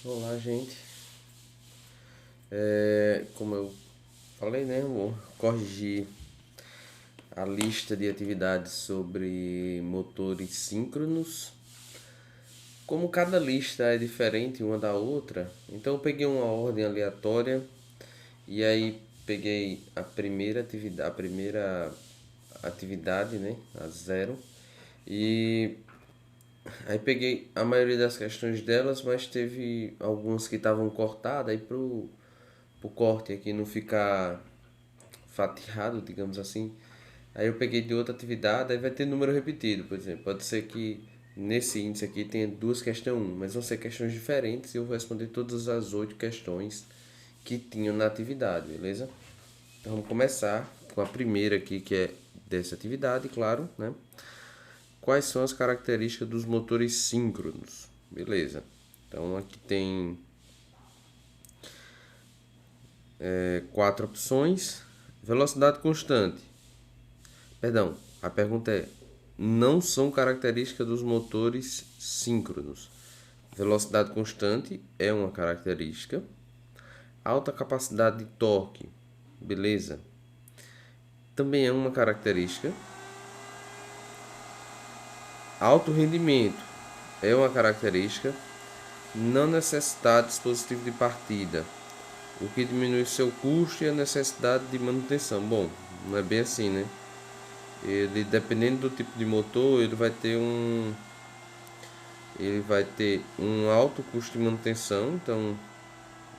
Olá, gente. Como eu falei, né? Vou corrigir a lista de atividades sobre motores síncronos. Como cada lista é diferente uma da outra, então eu peguei uma ordem aleatória e aí peguei a primeira atividade, né? A zero. E aí peguei a maioria das questões delas, mas teve algumas que estavam cortadas aí pro corte aqui não ficar fatiado, digamos assim. Aí eu peguei de outra atividade, aí vai ter número repetido, por exemplo. Pode ser que nesse índice aqui tenha duas questões 1, mas vão ser questões diferentes e eu vou responder todas as 8 questões que tinham na atividade, beleza? Então vamos começar com a primeira aqui, que é dessa atividade, claro, né? Quais são as características dos motores síncronos? Beleza. Então aqui tem quatro opções. Velocidade constante. Perdão, a pergunta é: não são características dos motores síncronos. Velocidade constante é uma característica. Alta capacidade de torque, beleza, também é uma característica. Alto rendimento é uma característica. Não necessitar de dispositivo de partida, o que diminui seu custo e a necessidade de manutenção. Bom, não é bem assim, né? Ele, dependendo do tipo de motor, ele vai ter um alto custo de manutenção, então,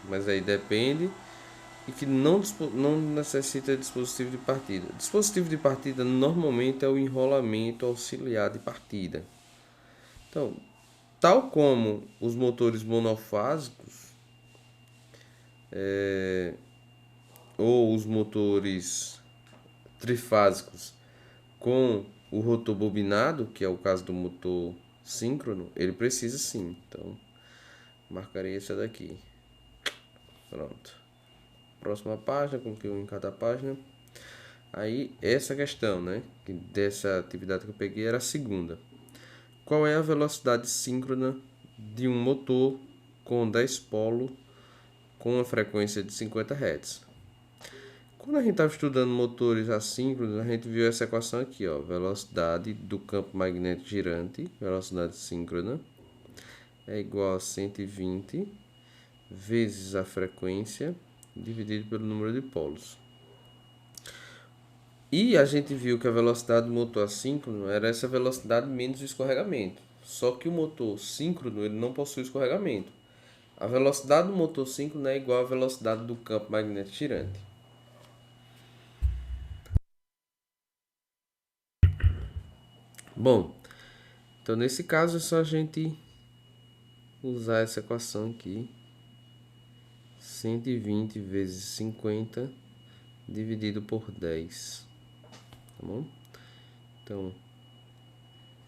mas aí depende, e que não necessita de dispositivo de partida. Dispositivo de partida normalmente é o enrolamento auxiliar de partida. Então, tal como os motores monofásicos ou os motores trifásicos com o rotor bobinado, que é o caso do motor síncrono, ele precisa sim. Então, marcarei essa daqui. Pronto. Próxima página, coloquei um em cada página. Aí, essa questão, né? Que dessa atividade que eu peguei era a segunda. Qual é a velocidade síncrona de um motor com 10 polos com uma frequência de 50 Hz? Quando a gente estava estudando motores assíncronos, a gente viu essa equação aqui, ó, velocidade do campo magnético girante, velocidade síncrona, é igual a 120 vezes a frequência dividido pelo número de polos. E a gente viu que a velocidade do motor assíncrono era essa velocidade menos o escorregamento. Só que o motor síncrono ele não possui escorregamento. A velocidade do motor síncrono é igual à velocidade do campo magnético girante. Bom, então nesse caso é só a gente usar essa equação aqui. 120 vezes 50 dividido por 10. Tá bom? Então,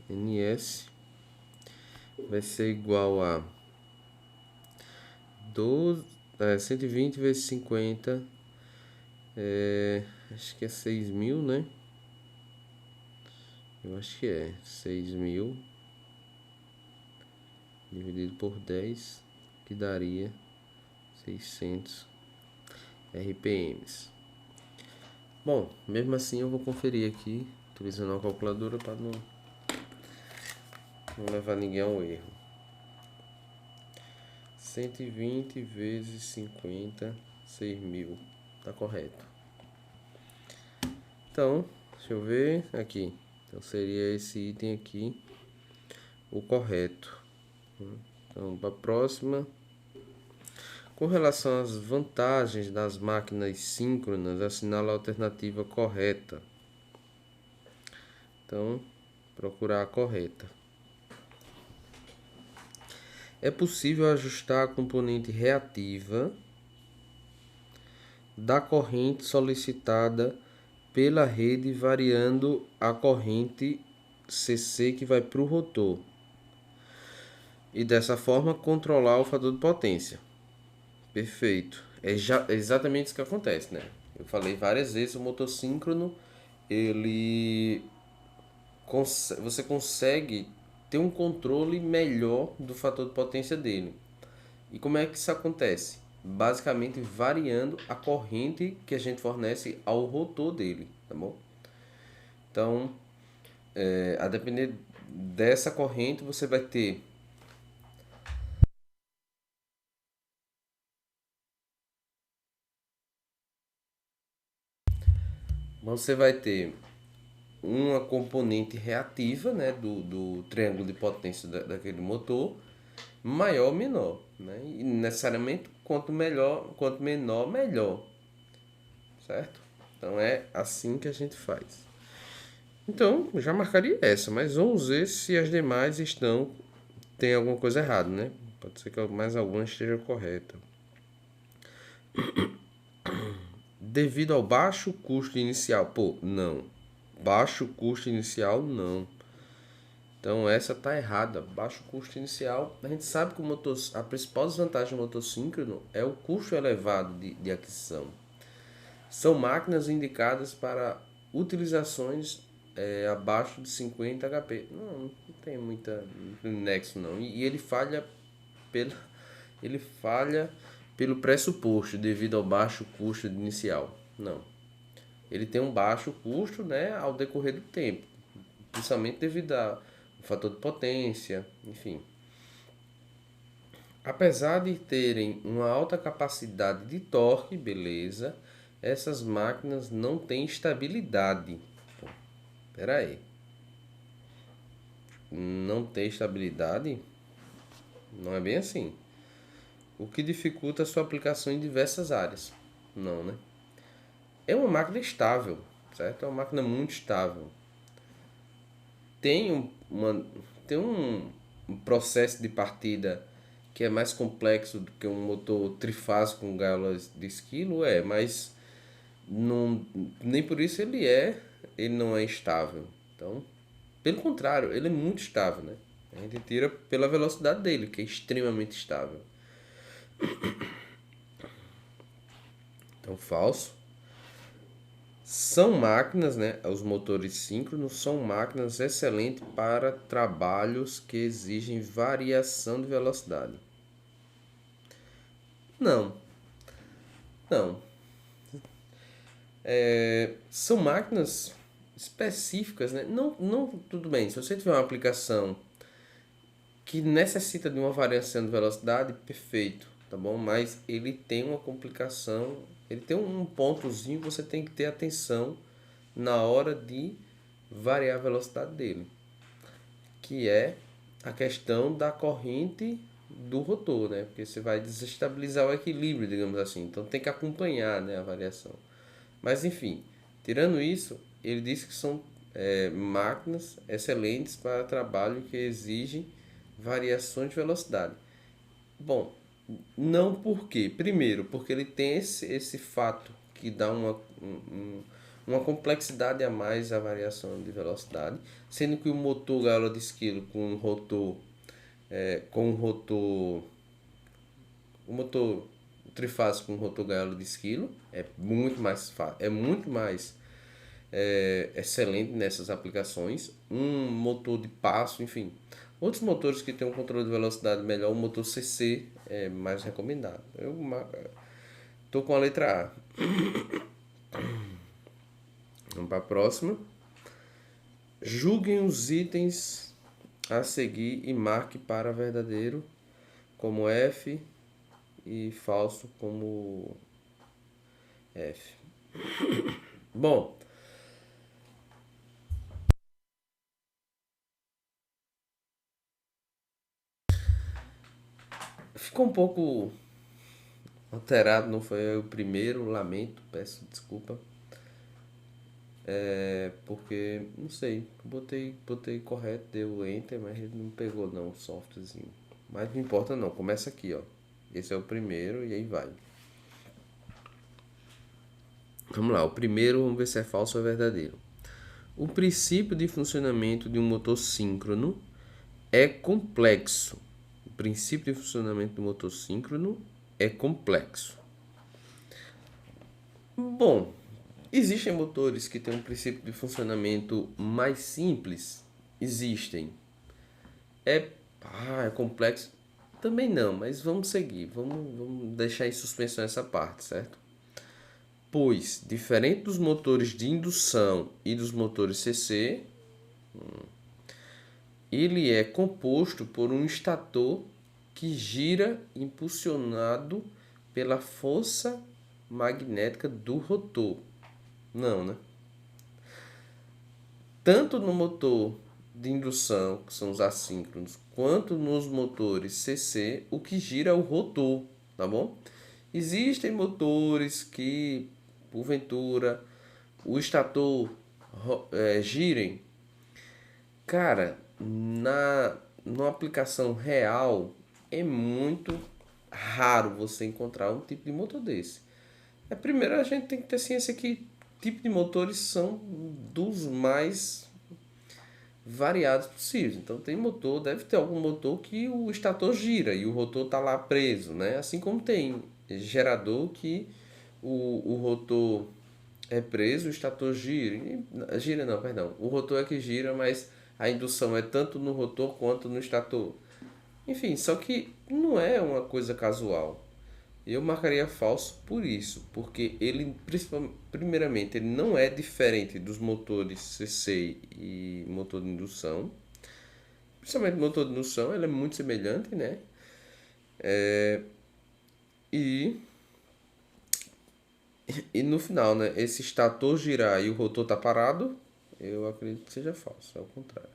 NS vai ser igual a 120 vezes 50. Acho que é 6.000, né? Eu acho que é 6.000 dividido por 10, que daria 600 RPMs. Bom, mesmo assim eu vou conferir aqui, utilizando uma calculadora para não levar ninguém ao erro. 120 vezes 50, 6.000. Tá correto. Então, deixa eu ver aqui. Então seria esse item aqui o correto. Então, para a próxima. Com relação às vantagens das máquinas síncronas, assinala a alternativa correta. Então, procurar a correta. É possível ajustar a componente reativa da corrente solicitada pela rede variando a corrente CC que vai para o rotor. E dessa forma controlar o fator de potência. Perfeito. É exatamente isso que acontece, né? Eu falei várias vezes, o motor síncrono, ele você consegue ter um controle melhor do fator de potência dele. E como é que isso acontece? Basicamente variando a corrente que a gente fornece ao rotor dele, tá bom? Então, a depender dessa corrente, você vai ter uma componente reativa, né, do triângulo de potência daquele motor, maior ou menor, né? E necessariamente quanto menor, melhor, certo? Então é assim que a gente faz. Então, já marcaria essa, mas vamos ver se as demais tem alguma coisa errada, né? Pode ser que mais alguma esteja correta. Devido ao baixo custo inicial. Pô, não. Baixo custo inicial, não. Então essa tá errada. Baixo custo inicial. A gente sabe que a principal desvantagem do motor síncrono é o custo elevado de aquisição. São máquinas indicadas para utilizações abaixo de 50 HP. Não tem muita nexo não. E pelo, ele falha pelo pressuposto devido ao baixo custo inicial. Não. Ele tem um baixo custo, né, ao decorrer do tempo, principalmente devido ao fator de potência, enfim. Apesar de terem uma alta capacidade de torque, beleza, essas máquinas não têm estabilidade. Pô, pera aí. Não tem estabilidade? Não é bem assim. O que dificulta a sua aplicação em diversas áreas. Não, né? É uma máquina estável, certo? É uma máquina muito estável. Tem tem um processo de partida que é mais complexo do que um motor trifásico com gaiolas de esquilo, mas não, nem por isso ele não é estável. Então, pelo contrário, ele é muito estável, né? A gente tira pela velocidade dele, que é extremamente estável. Então, falso. São máquinas, né? Os motores síncronos são máquinas excelentes para trabalhos que exigem variação de velocidade. Não, não. São máquinas específicas, né? Tudo bem. Se você tiver uma aplicação que necessita de uma variação de velocidade, perfeito, tá bom? Mas ele tem uma complicação, ele tem um pontozinho que você tem que ter atenção na hora de variar a velocidade dele, que é a questão da corrente do rotor, né? Porque você vai desestabilizar o equilíbrio, digamos assim. Então tem que acompanhar, né, a variação. Mas enfim, tirando isso, ele disse que são máquinas excelentes para trabalho que exigem variações de velocidade. Bom, não por quê? Primeiro, porque ele tem esse fato que dá uma complexidade a mais à variação de velocidade, sendo que o motor gaiola de esquilo com um rotor, o motor trifásico com rotor gaiola de esquilo é muito mais excelente nessas aplicações. Um motor de passo, enfim. Outros motores que têm um controle de velocidade melhor, o motor CC é mais recomendado. Eu tô com a letra A. Vamos para a próxima. Julguem os itens a seguir e marque para verdadeiro como F e falso como F. Bom, ficou um pouco alterado, não foi o primeiro, lamento, peço desculpa. Porque, não sei, botei correto, deu enter, mas ele não pegou não o softwarezinho. Mas não importa não, começa aqui, ó. Esse é o primeiro e aí vai. Vamos lá, o primeiro, vamos ver se é falso ou verdadeiro. O princípio de funcionamento de um motor síncrono é complexo. O princípio de funcionamento do motor síncrono é complexo. Bom, existem motores que têm um princípio de funcionamento mais simples? Existem. É complexo. Também não, mas vamos seguir. Vamos deixar em suspensão essa parte, certo? Pois, diferente dos motores de indução e dos motores CC, ele é composto por um estator que gira impulsionado pela força magnética do rotor. Não, né? Tanto no motor de indução, que são os assíncronos, quanto nos motores CC, o que gira é o rotor, tá bom? Existem motores que, porventura, o estator girem. Cara, numa aplicação real, é muito raro você encontrar um tipo de motor desse. Primeiro a gente tem que ter ciência que tipo de motores são dos mais variados possíveis. Então tem motor, deve ter algum motor que o estator gira e o rotor está lá preso, né? Assim como tem gerador que o rotor é preso, o estator gira. Gira não, perdão. O rotor é que gira, mas a indução é tanto no rotor quanto no estator. Enfim, só que não é uma coisa casual. Eu marcaria falso por isso, porque ele, primeiramente, ele não é diferente dos motores CC e motor de indução. Principalmente o motor de indução, ele é muito semelhante, né? E, e no final, né? Esse estator girar e o rotor tá parado, eu acredito que seja falso, é o contrário.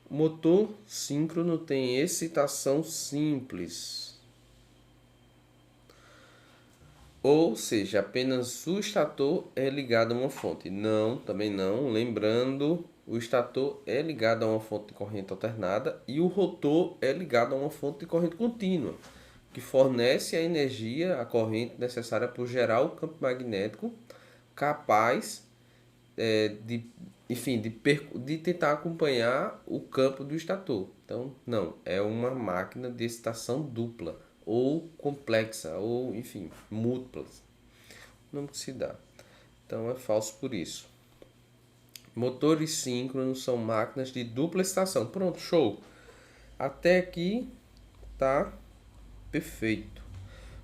O motor síncrono tem excitação simples. Ou seja, apenas o estator é ligado a uma fonte. Não, também não. Lembrando, o estator é ligado a uma fonte de corrente alternada e o rotor é ligado a uma fonte de corrente contínua, que fornece a energia, a corrente necessária para gerar o campo magnético capaz de, enfim, de tentar acompanhar o campo do estator. Então, não, é uma máquina de excitação dupla ou complexa, ou enfim, múltiplas. Não que se dá. Então é falso por isso. Motores síncronos são máquinas de dupla excitação. Pronto, show. Até aqui tá perfeito.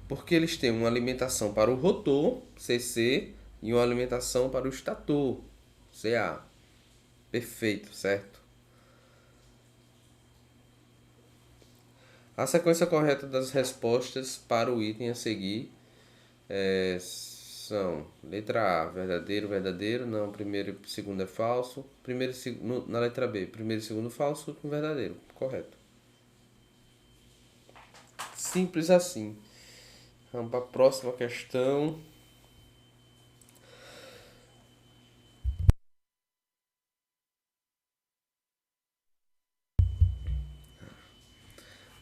Porque eles têm uma alimentação para o rotor, CC, e uma alimentação para o estator, CA. Perfeito, certo? A sequência correta das respostas para o item a seguir são: letra A, verdadeiro, verdadeiro, não, primeiro e segundo é falso. Primeiro, na letra B, primeiro e segundo falso, último verdadeiro, correto. Simples assim. Vamos para a próxima questão.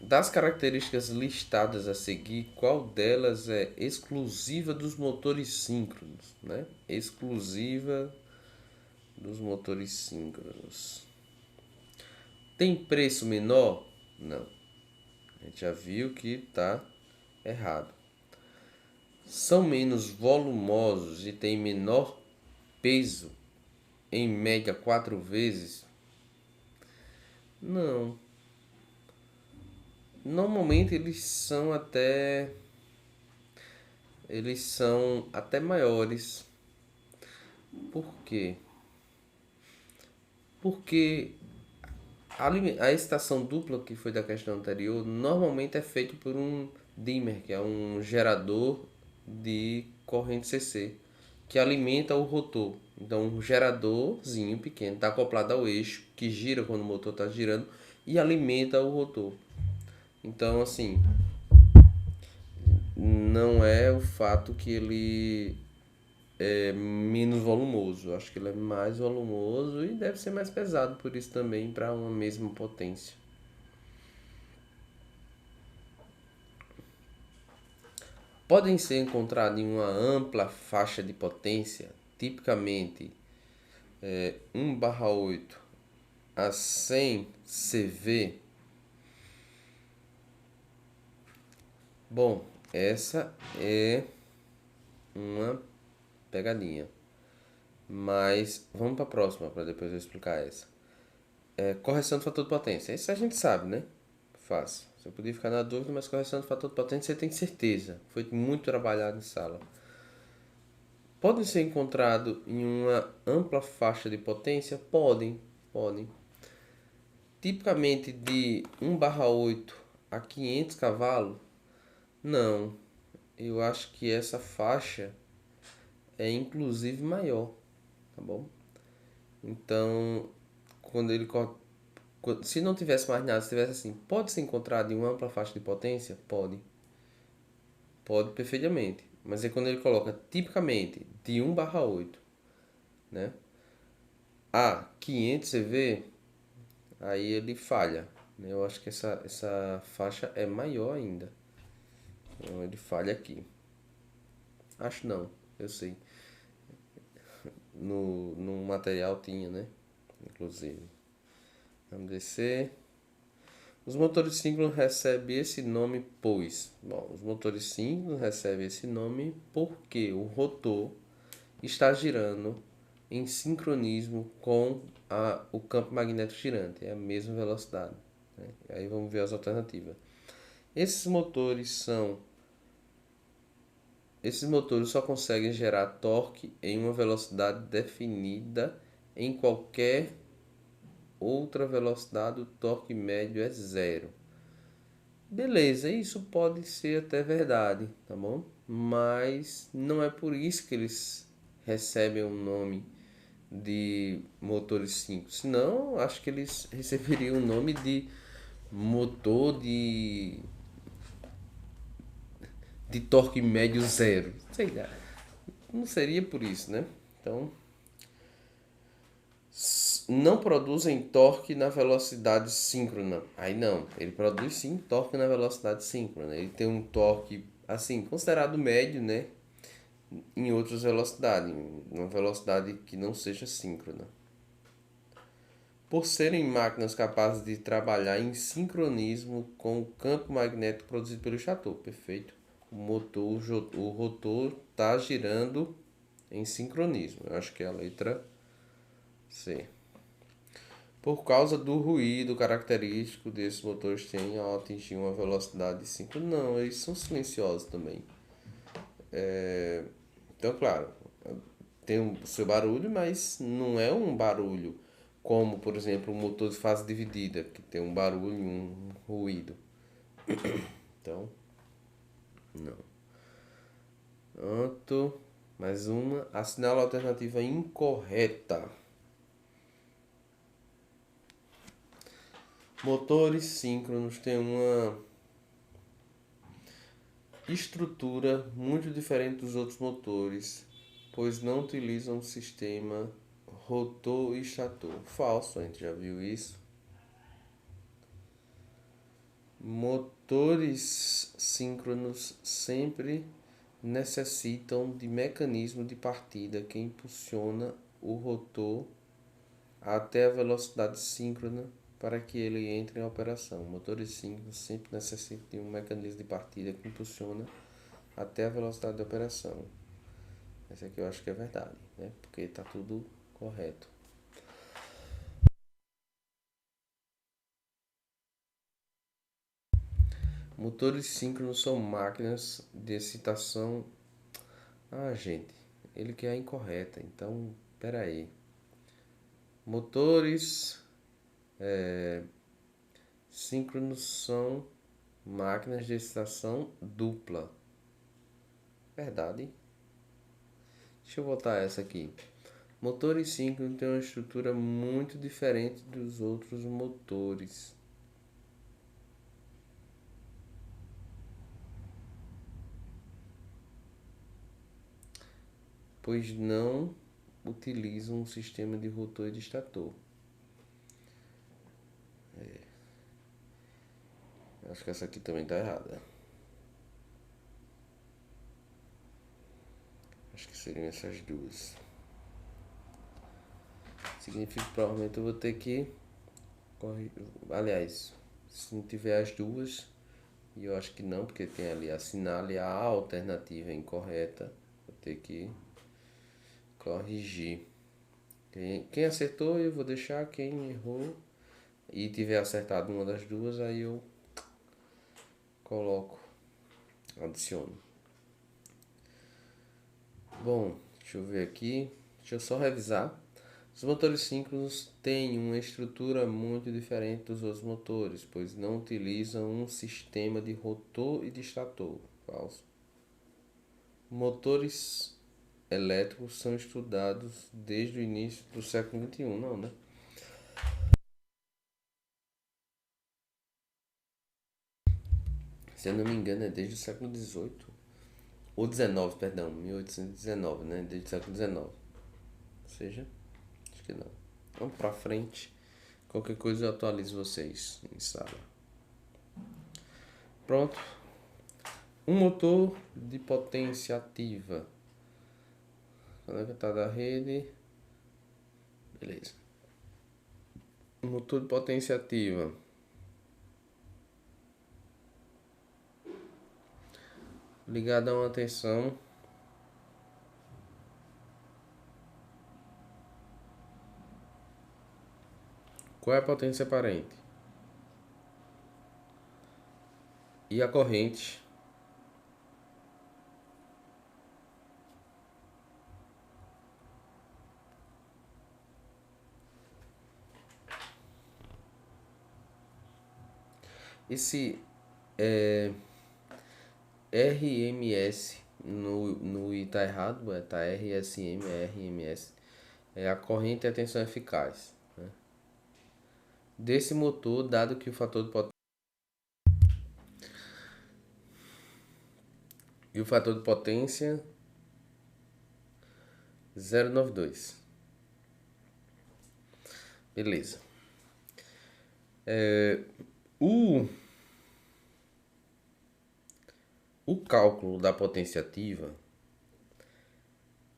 Das características listadas a seguir, qual delas é exclusiva dos motores síncronos, né? Exclusiva dos motores síncronos. Tem preço menor? Não. A gente já viu que está errado. São menos volumosos e têm menor peso, em média 4 vezes? Não. Normalmente eles são até maiores. Por quê? Porque a excitação dupla, que foi da questão anterior, normalmente é feito por um dimmer, que é um gerador de corrente CC, que alimenta o rotor. Então, um geradorzinho pequeno está acoplado ao eixo, que gira quando o motor está girando, e alimenta o rotor. Então, assim, não é o fato que ele é menos volumoso. Acho que ele é mais volumoso e deve ser mais pesado, por isso também, para uma mesma potência. Podem ser encontrados em uma ampla faixa de potência, tipicamente 1/8 a 100 CV. Bom, essa é uma pegadinha. Mas vamos para a próxima, para depois eu explicar essa. Correção do fator de potência. Isso a gente sabe, né? Fácil. Você podia ficar na dúvida, mas correção do fator de potência você tem certeza. Foi muito trabalhado em sala. Podem ser encontrados em uma ampla faixa de potência? Podem. Tipicamente de 1/8 a 500 cavalos? Não. Eu acho que essa faixa é inclusive maior, tá bom? Então, quando ele se não tivesse mais nada, se tivesse assim, pode ser encontrado em uma ampla faixa de potência? Pode perfeitamente. Mas é quando ele coloca tipicamente de 1/8, né? A 500 CV, aí ele falha, né? Eu acho que essa faixa é maior ainda. Então ele falha aqui. Acho não, eu sei. No material tinha, né? Inclusive. Vamos descer. Os motores síncronos recebem esse nome pois. Bom, os motores síncronos recebem esse nome porque o rotor está girando em sincronismo com o campo magnético girante. É a mesma velocidade, né? Aí vamos ver as alternativas. Esses motores são Esses motores só conseguem gerar torque em uma velocidade definida. Em qualquer outra velocidade, o torque médio é zero. Beleza, isso pode ser até verdade, tá bom? Mas não é por isso que eles recebem o nome de motores simples. Senão, acho que eles receberiam o nome de motor de torque médio zero. Sei lá. Não seria por isso, né? Então, não produzem torque na velocidade síncrona. Aí não, ele produz sim torque na velocidade síncrona. Ele tem um torque, assim, considerado médio, né? Em outras velocidades, uma velocidade que não seja síncrona. Por serem máquinas capazes de trabalhar em sincronismo com o campo magnético produzido pelo estator. Perfeito. O rotor está girando em sincronismo. Eu acho que é a letra C. Por causa do ruído característico desses motores tem ao atingir uma velocidade de 5. Não, eles são silenciosos também. Então, claro, tem o seu barulho, mas não é um barulho como, por exemplo, um motor de fase dividida, que tem um barulho e um ruído. Então, não. Pronto. Mais uma. Assinala a alternativa incorreta. Motores síncronos têm uma estrutura muito diferente dos outros motores, pois não utilizam o sistema rotor e estator. Falso, a gente já viu isso. Motores síncronos sempre necessitam de mecanismo de partida que impulsiona o rotor até a velocidade síncrona para que ele entre em operação. Motores síncronos sempre necessitam de um mecanismo de partida que impulsiona até a velocidade de operação. Essa aqui eu acho que é verdade, né? Porque está tudo correto. Motores síncronos são máquinas de excitação. Ah, gente, ele quer a incorreta, então, peraí. Motores síncronos são máquinas de excitação dupla. Verdade. Deixa eu botar essa aqui. Motores síncronos têm uma estrutura muito diferente dos outros motores. Pois não utilizam um sistema de rotor e de estator. Acho que essa aqui também está errada. Acho que seriam essas duas. Significa que provavelmente eu vou ter que corrigir. Aliás, se não tiver as duas, e eu acho que não, porque tem ali assinale a alternativa incorreta, vou ter que corrigir. Quem acertou eu vou deixar, quem errou e tiver acertado uma das duas, aí eu coloco, adiciono. Bom, deixa eu ver aqui, deixa eu só revisar. Os motores síncronos têm uma estrutura muito diferente dos outros motores, pois não utilizam um sistema de rotor e distrator. Falso. Motores elétricos são estudados desde o início do século XXI, não, né? Se eu não me engano, é desde o século XVIII. Ou XIX, perdão, 1819, né? Desde o século XIX. Ou seja, acho que não. Vamos pra frente. Qualquer coisa eu atualizo vocês em sala. Pronto. Um motor de potência ativa. Conectado à rede. Beleza. Um motor de potência ativa. Ligado a uma tensão. Qual é a potência aparente? E a corrente? Esse RMS no I tá errado, tá RSM, RMS. É a corrente e a tensão eficaz, né? Desse motor, dado que o fator de potência e o fator de potência 0,92. Beleza. O cálculo da potência ativa,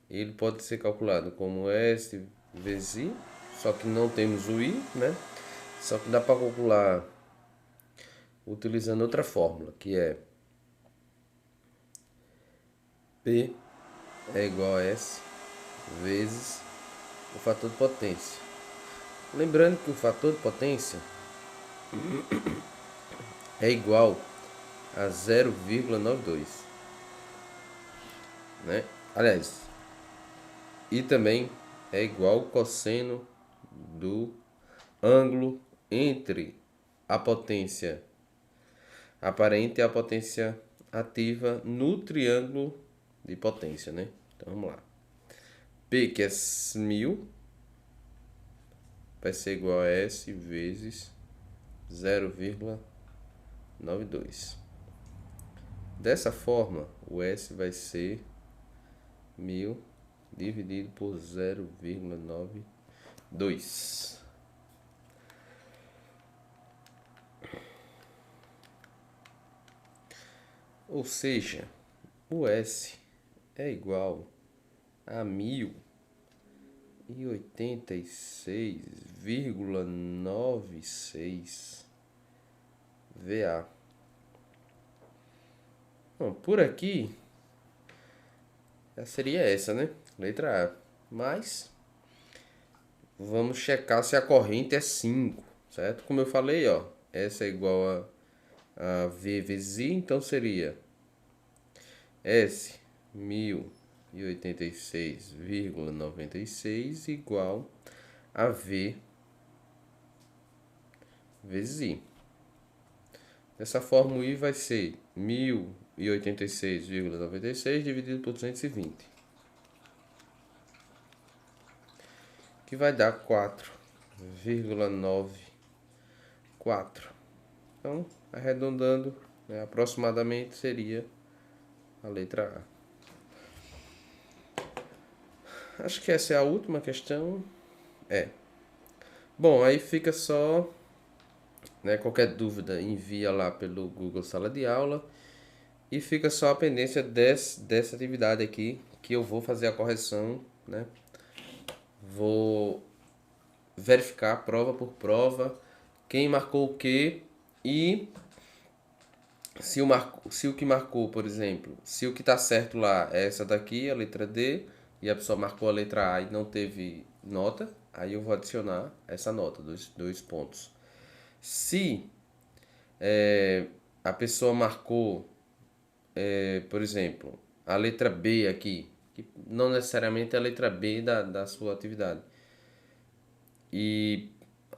ele pode ser calculado como S vezes I, só que não temos o I, né? Só que dá para calcular utilizando outra fórmula, que é P é igual a S vezes o fator de potência. Lembrando que o fator de potência é igual a 0,92, né? Aliás, e também é igual ao cosseno do ângulo entre a potência aparente e a potência ativa no triângulo de potência, né? Então vamos lá. P, que é 1000, vai ser igual a S vezes 0,92. Dessa forma, o S vai ser 1000 dividido por 0,92. Ou seja, o S é igual a 1086,96 VA. Bom, por aqui seria essa, né? Letra A. Mas vamos checar se a corrente é 5, certo? Como eu falei, ó, S é igual a V vezes I, então seria S 1086,96 igual a V vezes I. Dessa forma, o I vai ser 1086,96 dividido por 220, que vai dar 4,94. Então, arredondando, né, aproximadamente seria a letra A. Acho que essa é a última questão. Bom, aí fica só, né, qualquer dúvida envia lá pelo Google Sala de Aula. E fica só a pendência dessa atividade aqui, que eu vou fazer a correção, né? Vou verificar prova por prova, quem marcou o quê e se o que marcou, por exemplo, se o que está certo lá é essa daqui, a letra D, e a pessoa marcou a letra A e não teve nota, aí eu vou adicionar essa nota, dois pontos. Se a pessoa marcou, por exemplo, a letra B aqui, que não necessariamente é a letra B da sua atividade. E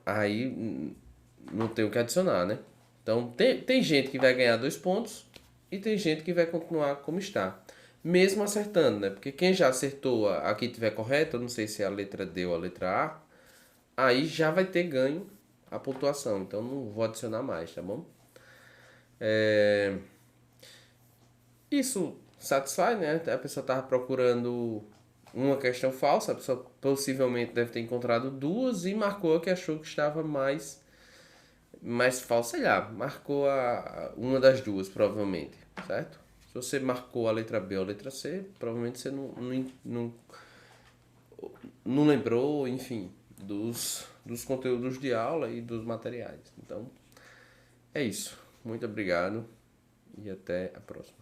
aí não tem o que adicionar, né? Então tem gente que vai ganhar 2 pontos e tem gente que vai continuar como está. Mesmo acertando, né? Porque quem já acertou a que tiver correta, eu não sei se é a letra D ou a letra A, aí já vai ter ganho a pontuação. Então não vou adicionar mais, tá bom? Isso satisfaz, né? A pessoa estava procurando uma questão falsa, a pessoa possivelmente deve ter encontrado duas e marcou a que achou que estava mais falsa, sei lá, marcou uma das duas, provavelmente, certo? Se você marcou a letra B ou a letra C, provavelmente você não lembrou, enfim, dos conteúdos de aula e dos materiais. Então, é isso. Muito obrigado e até a próxima.